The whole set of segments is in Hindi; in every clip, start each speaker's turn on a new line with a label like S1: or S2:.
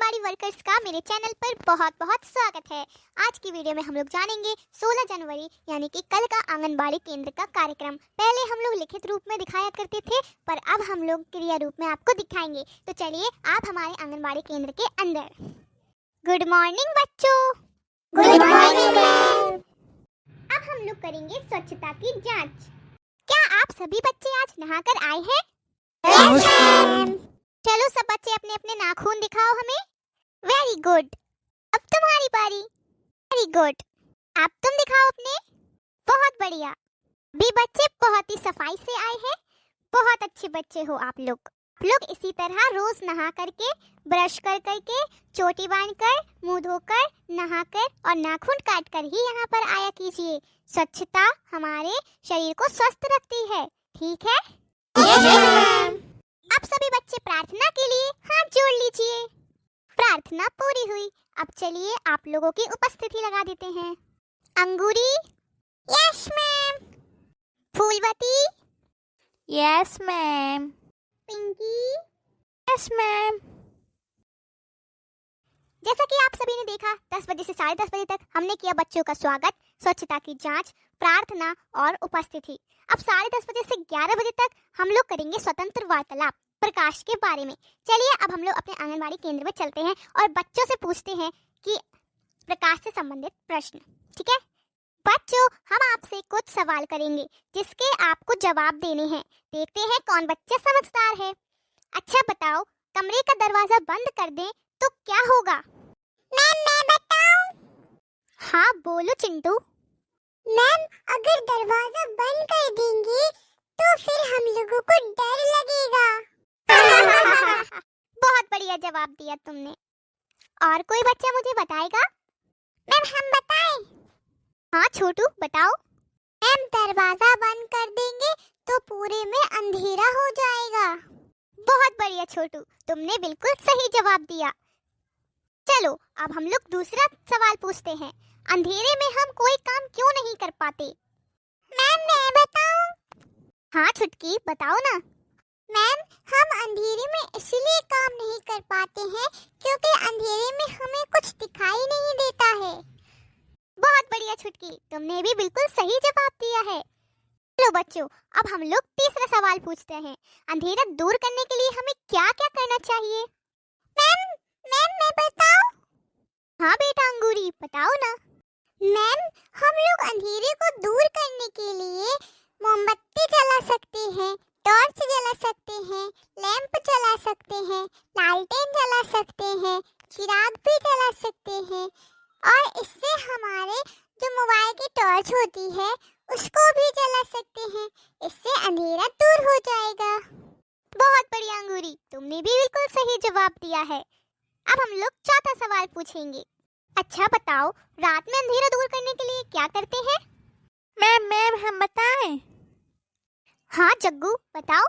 S1: आंगनबाड़ी वर्कर्स का मेरे चैनल पर बहुत बहुत स्वागत है। आज की वीडियो में हम लोग जानेंगे 16 जनवरी यानी कि कल का आंगनबाड़ी केंद्र का कार्यक्रम। पहले हम लोग लिखित रूप में दिखाया करते थे, पर अब हम लोग क्रिया रूप में आपको दिखाएंगे। तो चलिए आप हमारे आंगनबाड़ी केंद्र के अंदर। गुड मॉर्निंग बच्चों। Good morning ma'am. अब हम लोग करेंगे स्वच्छता की जाँच। क्या आप सभी बच्चे आज नहाकर आए हैं?
S2: Yes ma'am.
S1: चलो सब बच्चे अपने अपने नाखून दिखाओ हमें। Very good. अब तुम्हारी बारी। Very good. अब तुम दिखाओ अपने। बहुत बढ़िया। भी बच्चे बहुत ही सफाई से आए हैं। बहुत अच्छे बच्चे हो आप लोग। आप लोग इसी तरह रोज नहा करके, ब्रश कर करके, चोटी बांधकर, मुंह धोकर, नहाकर और नाखून काट कर ही यहाँ पर आया कीजिए। स्वच्छता हमारे शरीर को स्वस्थ रखती है, ठीक है?
S2: Yes ma'am.
S1: अब सभी बच्चे प्रार्थना के लिए हाथ जोड़ लीजिए। प्रार्थना पूरी हुई। अब चलिए आप लोगों की उपस्थिति लगा देते हैं। Angoori. Yes ma'am. Phoolwati.
S2: Yes ma'am.
S1: Pinky.
S2: Yes ma'am.
S1: जैसा कि आप सभी ने देखा, 10 बजे से 10:30 बजे तक हमने किया बच्चों का स्वागत, स्वच्छता की जांच, प्रार्थना और उपस्थिति। अब 10:30 बजे से 11 बजे तक हम लोग करेंगे स्वतंत्र वार्तालाप प्रकाश के बारे में। चलिए अब हम लोग अपने आंगनबाड़ी केंद्र में चलते हैं और बच्चों से पूछते हैं कि प्रकाश से संबंधित प्रश्न। ठीक है बच्चों, हम आपसे कुछ सवाल करेंगे जिसके आपको जवाब देने हैं। देखते हैं कौन बच्चा समझदार है। अच्छा बताओ, कमरे का दरवाजा बंद कर दें तो क्या होगा? मैम मैं बताऊं? हाँ बोलो चिंटू। मैम अगर दरवाजा बंद कर देंगे तो फिर हम लोगों को डर लगेगा। बहुत बढ़िया जवाब दिया तुमने। और कोई बच्चा मुझे बताएगा? मैम हम बताएं? हाँ छोटू बताओ। मैम दरवाजा बंद कर देंगे तो पूरे में अंधेरा हो जाएगा। बहुत बढ़िया छोटू, तुमने बिल्कुल सही जवाब दिया। चलो अब हम लोग दूसरा सवाल पूछते हैं। अंधेरे में हम कोई काम क्यों नहीं कर पाते? मैम मैं बताऊं? हाँ छुटकी बताओ ना। मैम हम अंधेरे में इसलिए काम नहीं कर पाते हैं क्योंकि अंधेरे में हमें कुछ दिखाई नहीं देता है। बहुत बढ़िया छुटकी, तुमने भी बिल्कुल सही जवाब दिया है। चलो बच्चों, अब हम लोग तीसरा सवाल पूछते हैं। अंधेरा दूर करने के लिए हमें क्या क्या करना चाहिए? मैम मैं बताऊं? हाँ बेटा अंगूरी बताओ ना। मैम हम लोग अंधेरे को दूर करने के लिए मोमबत्ती जला सकते हैं, टॉर्च जला सकते हैं, लैंप जला सकते हैं, लालटेन जला सकते हैं, चिराग भी जला सकते हैं और इससे हमारे जो मोबाइल की टॉर्च होती है उसको भी जला सकते हैं। इससे अंधेरा दूर हो जाएगा। बहुत बढ़िया अंगूरी, तुमने भी बिल्कुल सही जवाब दिया है। अब हम लोग चौथा सवाल पूछेंगे। अच्छा बताओ, रात में अंधेरा दूर करने के लिए क्या करते हैं?
S2: मैम हम बताएं?
S1: हाँ जग्गू बताओ।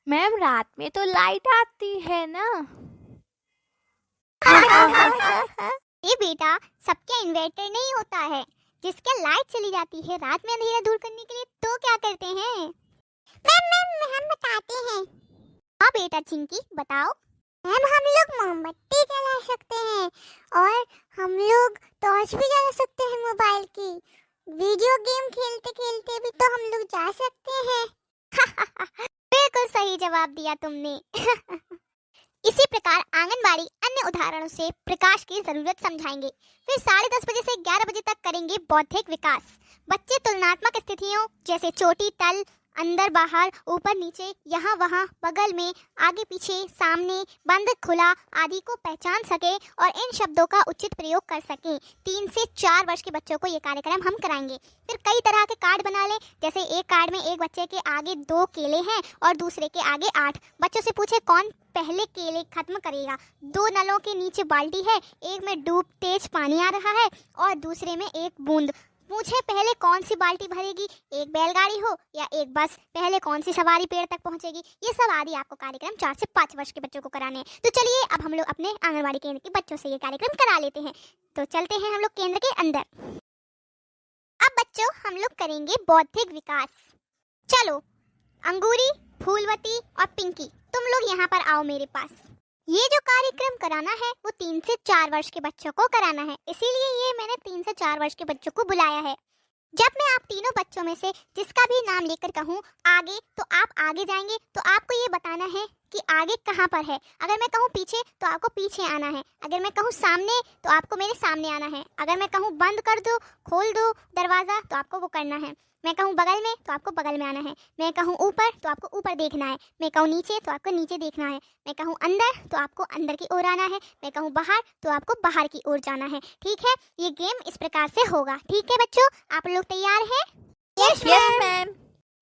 S2: मैम रात में तो लाइट आती है ना।
S1: ये बेटा सबके इन्वर्टर नहीं होता है। जिसके लाइट चली जाती है रात में अंधेरा दूर करने के लिए तो क्या करते हैं? मैम हम बताते हैं। हाँ बेटा चिंकी बताओ। मैम हम लोग मोमबत्ती जला सकते हैं और हम लोग टॉर्च भी जला सकते हैं मोबाइल की। वीडियो गेम खेलते खेलते भी तो हम लोग जा सकते हैं। बिल्कुल सही जवाब दिया तुमने। इसी प्रकार आंगनबाड़ी अन्य उदाहरणों से प्रकाश की जरूरत समझाएंगे। फिर 10:30 बजे से 11 बजे तक करेंगे बौद्धिक विकास। बच्चे तुलनात्मक स्थितियों जैसे चोटी तल, अंदर बाहर, ऊपर नीचे, यहाँ वहाँ, बगल में, आगे पीछे, सामने, बंद खुला आदि को पहचान सके और इन शब्दों का उचित प्रयोग कर सकें। 3 से 4 वर्ष के बच्चों को ये कार्यक्रम हम कराएंगे। फिर कई तरह के कार्ड बना लें, जैसे एक कार्ड में एक बच्चे के आगे 2 केले हैं और दूसरे के आगे 8। बच्चों से पूछे कौन पहले केले खत्म करेगा। 2 नलों के नीचे बाल्टी है, एक में डूब तेज पानी आ रहा है और दूसरे में एक बूंद। पूछे पहले कौन सी बाल्टी भरेगी, एक बैलगाड़ी हो या एक बस, पहले कौन सी सवारी पेड़ तक पहुंचेगी। ये सब आदि आपको कार्यक्रम 4 से 5 वर्ष के बच्चों को कराने हैं। तो चलिए अब हम लोग अपने आंगनबाड़ी केंद्र के बच्चों से ये कार्यक्रम करा लेते हैं। तो चलते हैं हम लोग केंद्र के अंदर। अब बच्चों हम लोग करेंगे बौद्धिक विकास। चलो अंगूरी, फूलवती और पिंकी, तुम लोग यहाँ पर आओ मेरे पास। ये जो कार्यक्रम कार्यक्रम कराना है वो 3 से 4 वर्ष के बच्चों को कराना है, इसीलिए ये मैंने 3 से 4 वर्ष के बच्चों को बुलाया है। जब मैं आप तीनों बच्चों में से जिसका भी नाम लेकर कहूँ आगे, तो आप आगे जाएंगे। तो आपको ये बताना है कि आगे कहाँ पर है। अगर मैं कहूँ पीछे तो आपको पीछे आना है। अगर मैं कहूँ सामने तो आपको मेरे सामने आना है। अगर मैं कहूँ बंद कर दो, खोल दो दरवाज़ा, तो आपको वो करना है। मैं कहूँ बगल में तो आपको बगल में आना है। मैं कहूँ ऊपर तो आपको ऊपर देखना है। मैं कहूँ नीचे तो आपको नीचे देखना है। मैं कहूँ अंदर तो आपको अंदर की ओर आना है। मैं कहूँ बाहर तो आपको बाहर की ओर जाना है। ठीक है, ये गेम इस प्रकार से होगा। ठीक है बच्चों, आप लोग तैयार हैं?
S2: Yes ma'am.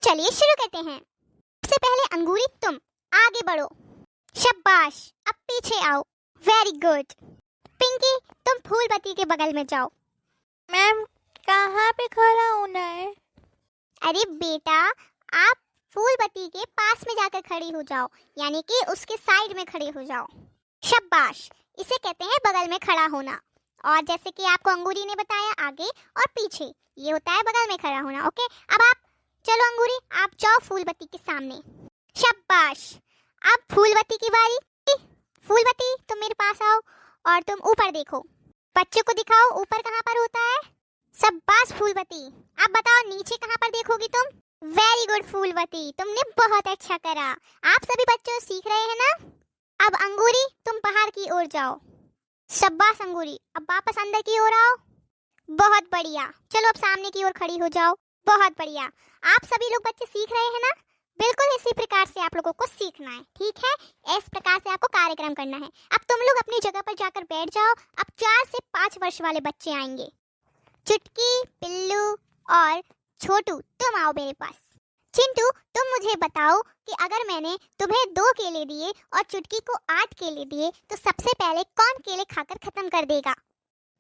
S1: चलिए शुरू करते हैं। सबसे पहले अंगूरी तुम आगे बढ़ो। शाबाश, अब पीछे आओ। Very good. पिंकी तुम फूलबत्ती के बगल में जाओ।
S2: मैम कहाँ पे खड़ा होना है?
S1: अरे बेटा, आप फूलबत्ती के पास में जाकर खड़ी हो जाओ, यानी कि उसके साइड में खड़े हो जाओ। शाबाश, इसे कहते हैं बगल में खड़ा होना। और जैसे कि आपको अंगूरी ने बताया आगे और पीछे, ये होता है बगल में खड़ा होना। ओके, अब आप चलो अंगूरी, आप जाओ फूलबत्ती के सामने। शाबाश, अब फूलबत्ती की बारी। फूलबत्ती तुम मेरे पास आओ और तुम ऊपर देखो। बच्चों को दिखाओ ऊपर कहाँ पर होता है। शाबाश फूलबत्ती, अब बताओ नीचे कहाँ पर देखोगी तुम। वेरी गुड फूलबत्ती, तुमने बहुत अच्छा करा। आप सभी बच्चों सीख रहे हैं ना। अब अंगूरी तुम बाहर की ओर जाओ। शाबाश अंगूरी, अब वापस अंदर की ओर आओ। बहुत बढ़िया, चलो अब सामने की ओर खड़ी हो जाओ। बहुत बढ़िया, आप सभी लोग बच्चे सीख रहे हैं ना। बिल्कुल इसी प्रकार से आप लोगों को सीखना है। ठीक है, इस प्रकार से आपको कार्यक्रम करना है। अब तुम लोग अपनी जगह पर जाकर बैठ जाओ। अब 4 से 5 वर्ष वाले बच्चे आएंगे। चुटकी, पिल्लू और छोटू तुम आओ मेरे पास। चिंटू तुम मुझे बताओ कि अगर मैंने तुम्हें 2 केले दिए और चुटकी को 8 केले दिए तो सबसे पहले कौन केले खाकर खत्म कर देगा?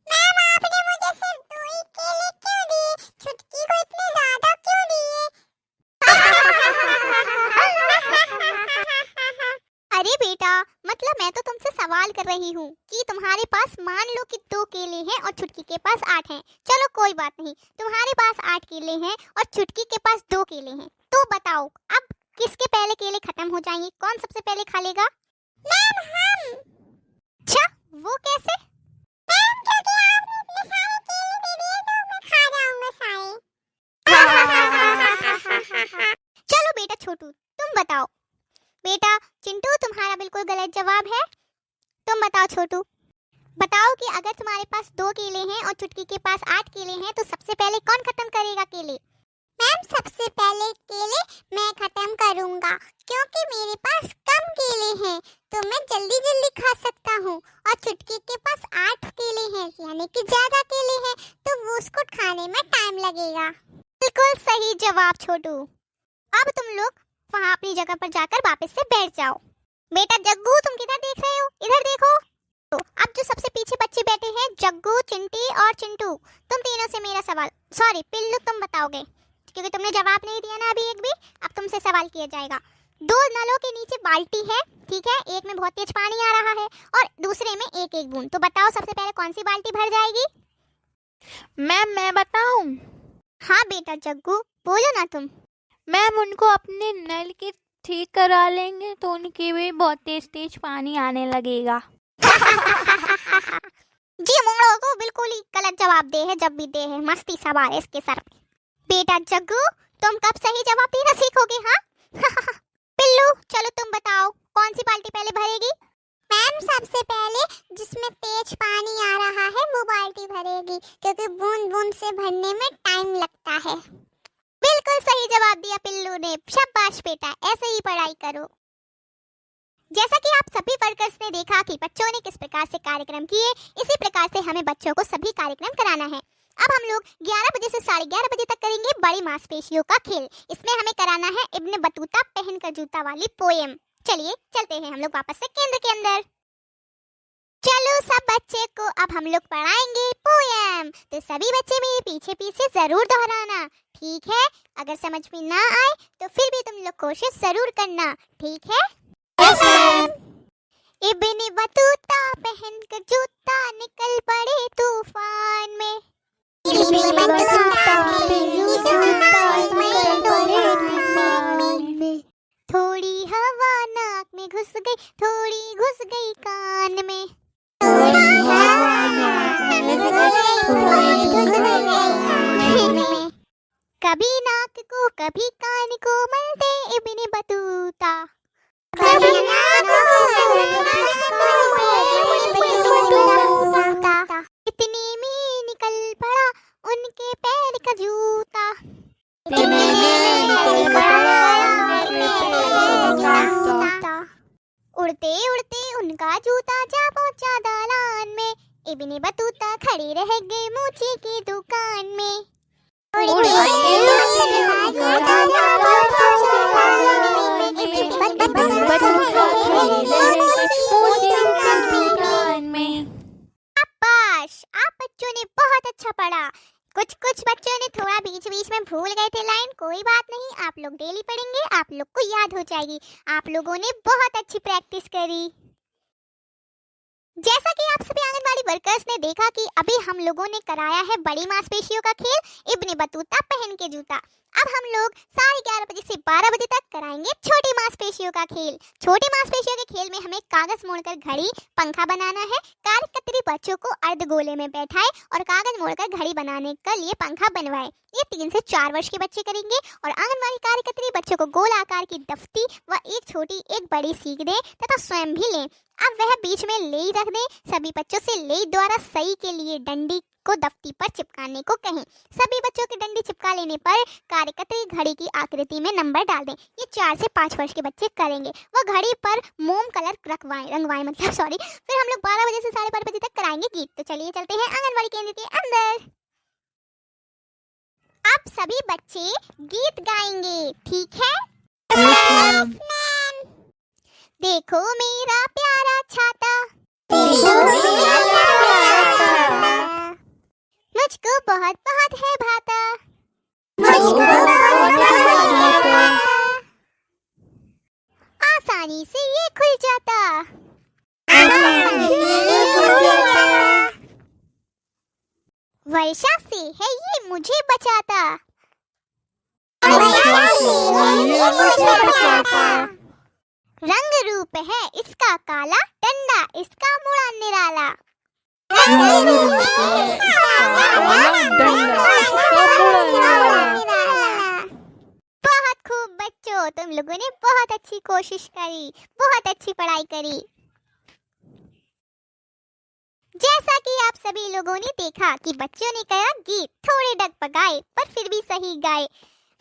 S1: मैम आपने मुझे सिर्फ 2 ही केले क्यों दिए? चुटकी को इतने ज्यादा क्यों दिए? अरे बेटा, मतलब मैं तो तुमसे सवाल कर रही हूँ कि तुम्हारे पास मान लो कि 2 केले हैं और चुटकी के पास 8 हैं। चलो कोई बात नहीं, तुम्हारे पास 8 केले हैं और चुटकी के पास 2 केले हैं। तो बताओ अब किसके पहले केले खत्म हो जाएंगे? कौन सबसे पहले खा लेगा? मैम हम। अच्छा, वो कैसे? मैम क्योंकि आपने इतने सारे केले दे दिए तो मैं खा जाऊंगा सारे। चलो बेटा छोटू तुम बताओ। बेटा चिंटू तुम्हारा बिल्कुल गलत जवाब है। तुम बताओ छोटू, बताओ कि अगर तुम्हारे पास 2 केले हैं और चुटकी के पास 8 केले हैं तो सबसे पहले कौन खत्म करेगा केले? मैम सबसे पहले केले मैं खत्म करूंगा, क्योंकि मेरे पास कम केले हैं तो मैं जल्दी जल्दी खा सकता हूँ। और चुटकी के पास 8 केले हैं, यानी कि ज्यादा केले हैं, तो वो उसको खाने में टाइम लगेगा। बिल्कुल सही जवाब छोटू। अब तुम लोग वहाँ अपनी जगह पर जाकर वापस से बैठ जाओ। बेटा जग्गू तुम किधर देख रहे हो? इधर देखो। तो अब जो सबसे पीछे बच्चे बैठे हैं, जग्गू, चिंटी और चिंटू, तुम तीनों से मेरा सवाल, सॉरी पिल्लू तुम बताओगे क्योंकि तुमने जवाब नहीं दिया ना अभी एक भी। अब तुमसे सवाल किया जाएगा। 2 नलों के नीचे बाल्टी है, ठीक है, एक में बहुत तेज पानी आ रहा है और दूसरे में एक एक बूंद। तो बताओ सबसे पहले कौन सी बाल्टी भर जाएगी?
S2: मैम मैं बताऊं?
S1: हाँ बेटा जग्गू बोलो ना तुम।
S2: मैम उनको अपने नल के ठीक करा लेंगे तो उनके भी बहुत तेज तेज पानी आने लगेगा।
S1: जी मोड़ो को बिल्कुल ही गलत जवाब दे है, जब भी दे है मस्ती सवार इसके सर पे। बेटा जग्गू तुम कब सही जवाब देना सीखोगे? हाँ पिल्लू चलो तुम बताओ कौन सी बाल्टी पहले भरेगी? मैम सबसे पहले जिसमें तेज पानी आ रहा है वो बाल्टी भरेगी, क्योंकि बूंद बूंद से भरने में टाइम लगता है। बिल्कुल सही जवाब दिया पिल्लू ने। शाबाश बेटा, ऐसे ही पढ़ाई करो। जैसा कि आप सभी वर्कर्स ने देखा कि बच्चों ने किस प्रकार से कार्यक्रम किए, इसी प्रकार से हमें बच्चों को सभी कार्यक्रम कराना है। अब हम लोग 11 बजे से 11:30 बजे तक करेंगे बड़ी मांसपेशियों का खेल। इसमें हमें कराना है इब्न बतूता पहनकर जूता वाली पोएम। चलिए चलते हैं हम लोग वापस से केंद्र के अंदर। चलो सब बच्चे को अब हम लोग पढ़ाएंगे पोएम, तो सभी बच्चे मेरे पीछे पीछे जरूर दोहराना, ठीक है? अगर समझ में ना आए तो फिर भी तुम लोग कोशिश जरूर करना, ठीक है? इब्न बतूता पहनकर जूता निकल पड़े तूफान में। इब्न बतूता थोड़ी हवा नाक में घुस गई, थोड़ी घुस गई कान दलान में। कभी नाक को कभी कान को मलते इब्ने बतूता। इतने में निकल पड़ा उनके पैर का जूता। उड़ते उड़ते उनका जूता जा पहुंचा दालान में। इब्ने बतूता खड़े रह गए मूची की दुकान में। शाबाश, आप बच्चों ने बहुत अच्छा पढ़ा। कुछ बच्चों ने थोड़ा बीच बीच में भूल गए थे लाइन, कोई बात नहीं, आप लोग डेली पढ़ेंगे, आप लोग को याद हो जाएगी। आप लोगों ने बहुत अच्छी प्रैक्टिस करी। जैसा कि आप सभी आंगनबाड़ी वर्कर्स ने देखा कि अभी हम लोगों ने कराया है बड़ी मांसपेशियों का खेल, इब्ने बतूता पहन के जूता। अब हम लोग 11:30 बजे से 12 बजे तक कराएंगे छोटी मांसपेशियों का खेल। छोटी मांसपेशियों के खेल में हमें कागज मोड़कर घड़ी, पंखा बनाना है। कार्यकर्त्री बच्चों को अर्धगोले में बैठाए और कागज मोड़कर घड़ी बनाने के लिए पंखा बनवाए। ये 3 से 4 वर्ष के बच्चे करेंगे। और आंगनबाड़ी कार्यकर्त्री बच्चों को गोल आकार की दफ्ती व एक छोटी एक बड़ी सीख दें तथा स्वयं भी लें। अब वह बीच में लेई रख दें। सभी बच्चों से लेई द्वारा सही के लिए डंडी को दफ्ती पर चिपकाने को कहें। सभी बच्चों की डंडी चिपका लेने पर कार्यकर्त्री घड़ी की आकृति में नंबर डाल दें। ये 4 से 5 वर्ष के बच्चे करेंगे। वह घड़ी पर मोम कलर रंगवाएं फिर हम लोग 12 बजे से 12:30 बजे तक कराएंगे गीत। तो चलिए चलते हैं आंगनबाड़ी केंद्र के अंदर। अब सभी बच्चे गीत गाएंगे, ठीक है? देखो मेरा प्यारा छाता, मुझको बहुत बहुत है भाता, आसानी से ये खुल जाता, वर्षा से है ये मुझे बचाता, रंग रूप है इसका काला, डंडा इसका मुड़ा निराला। बहुत खूब बच्चों, तुम लोगों ने बहुत अच्छी कोशिश करी, बहुत अच्छी पढ़ाई करी। जैसा कि आप सभी लोगों ने देखा कि बच्चों ने कहा गीत, थोड़े डगमगाए पर फिर भी सही गाए।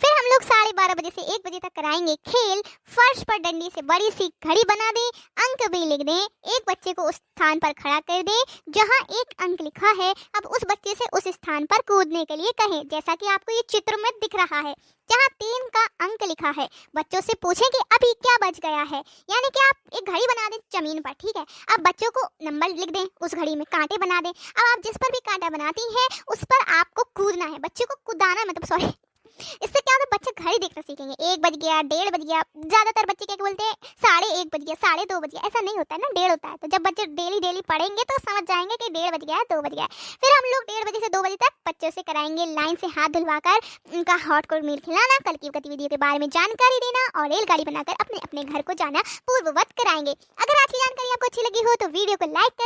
S1: फिर हम लोग 12:30 बजे से 1 बजे तक कराएंगे खेल। फर्श पर डंडी से बड़ी सी घड़ी बना दें, अंक भी लिख दें। एक बच्चे को उस स्थान पर खड़ा कर दें जहां 1 अंक लिखा है। अब उस बच्चे से उस स्थान पर कूदने के लिए कहें, जैसा कि आपको ये चित्र में दिख रहा है जहां 3 का अंक लिखा है। बच्चों से पूछें कि अभी क्या बच गया है, यानी कि आप एक घड़ी बना दें जमीन पर, ठीक है? अब बच्चों को नंबर लिख दें, उस घड़ी में कांटे बना दें। अब आप जिस पर भी कांटा बनाती हैं उस पर आपको कूदना है, बच्चे को कूदाना, मतलब इससे क्या होता है, बच्चे घड़ी देखना सीखेंगे। 1 बज गया, 1:30 बज गया। ज्यादातर बच्चे क्या बोलते हैं 1:30 बज गया, 2:30 बज गया। ऐसा नहीं होता है ना, 1:30 होता है। तो जब बच्चे डेली पढ़ेंगे तो समझ जाएंगे कि 1:30 बज गया है, 2 बज गया है। फिर हम लोग 1:30 बजे से 2 बजे तक बच्चों से कराएंगे लाइन से हाथ धुलवाकर उनका हॉट कोल्ड मील खिलाना, कल की गतिविधियों के बारे में जानकारी देना और रेलगाड़ी बनाकर अपने अपने घर को जाना पूर्ववत कराएंगे। अगर आज की जानकारी आपको अच्छी लगी हो तो वीडियो को लाइक कर